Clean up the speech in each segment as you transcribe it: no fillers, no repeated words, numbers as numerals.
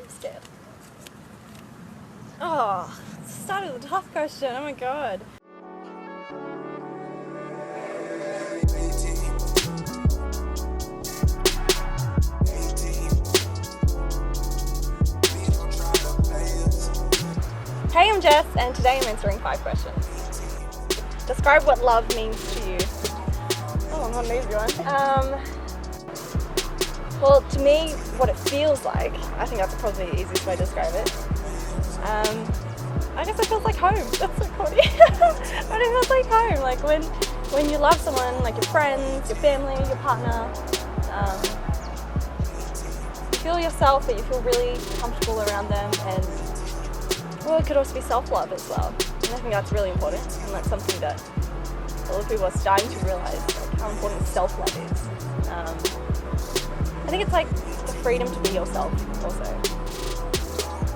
I'm scared. Oh, it started with a tough question. Oh my god. Hey, I'm Jess, and today I'm answering 5 questions. Describe what love means to you. Oh, not an easy one. Well, to me, what it feels like, I think that's probably the easiest way to describe it. I guess it feels like home. That's so corny. But it feels like home. Like when you love someone, like your friends, your family, your partner, you feel yourself, but you feel really comfortable around them, and well, it could also be self-love as well. And I think that's really important, and that's something that a lot of people are starting to realise, like how important self-love is. I think it's like the freedom to be yourself also.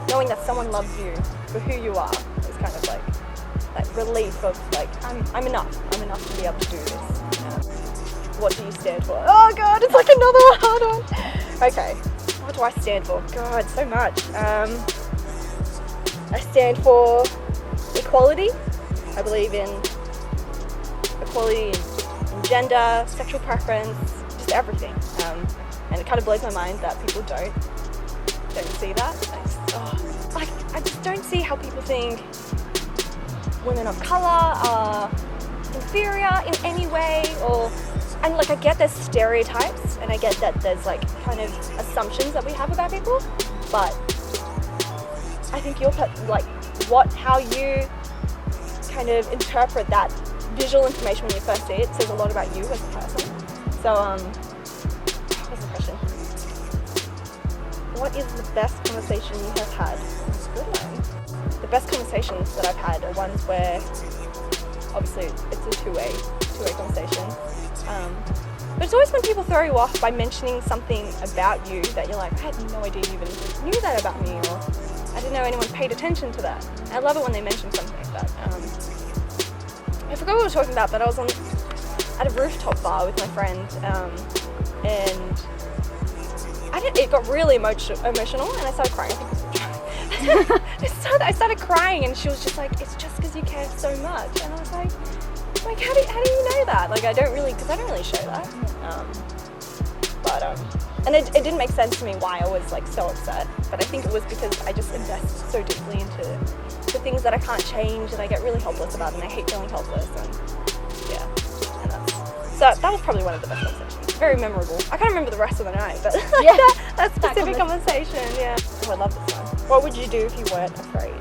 Knowing that someone loves you for who you are is kind of like that relief of like, I'm enough to be able to do this. What do you stand for? Oh god, it's like another hard one. Okay, what do I stand for? God, so much. I stand for equality. I believe in equality in gender, sexual preference, just everything. And it kind of blows my mind that people don't see that. I just don't see how people think women of colour are inferior in any way, and like I get there's stereotypes, and I get that there's like kind of assumptions that we have about people, but I think how you kind of interpret that visual information when you first see it says a lot about you as a person. So, what's the question? What is the best conversation you have had? That's a good one. The best conversations that I've had are ones where, obviously, it's a two-way conversation. But it's always when people throw you off by mentioning something about you that you're like, I had no idea you even knew that about me, or I didn't know anyone paid attention to that. I love it when they mention something like that. I forgot what we were talking about, but I was at a rooftop bar with my friend, and it got really emotional, and I started crying. I started crying, and she was just like, "It's just because you care so much," and I was like, how do you know that? Like, I don't really show that. And it didn't make sense to me why I was like so upset, but I think it was because I just invest so deeply into the things that I can't change, and I get really helpless about, and I hate feeling helpless, and yeah, so that was probably one of the best conversations. Very memorable. I can't remember the rest of the night, but yeah, that specific conversation, yeah. Oh, I love this one. What would you do if you weren't afraid?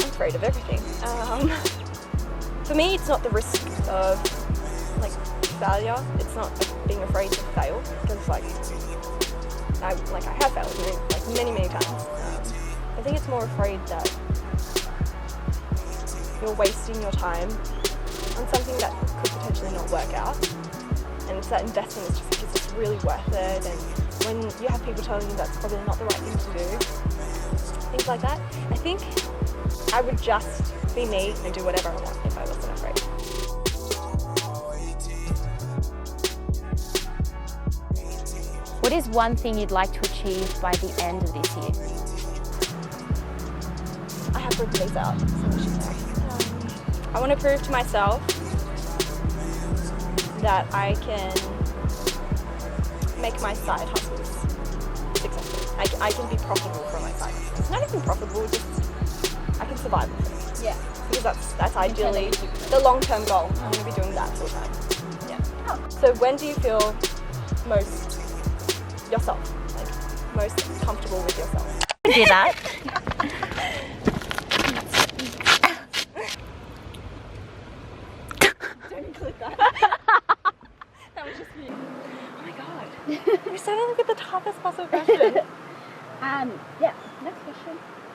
I'm afraid of everything. For me, it's not the risk of like failure. It's not being afraid to fail, because I have failed many times. I think it's more afraid that you're wasting your time on something that could potentially not work out, and it's that investment is just really worth it. And when you have people telling you that's probably not the right thing to do, things like that, I think I would just be me and do whatever I want if I wasn't afraid. What is one thing you'd like to achieve by the end of this year? I have ripped these out, so I should say. I want to prove to myself that I can make my side hustles successful. I can be profitable from my side hustles. Not even profitable, just I can survive with it. Yeah. Because that's ideally the long-term goal. I'm going to be doing that full time. Yeah. Oh. So when do you feel most yourself? Like most comfortable with yourself? I do that. Don't include that. That was just me. Oh my god. We're starting to get the toughest possible question. Yeah, next question.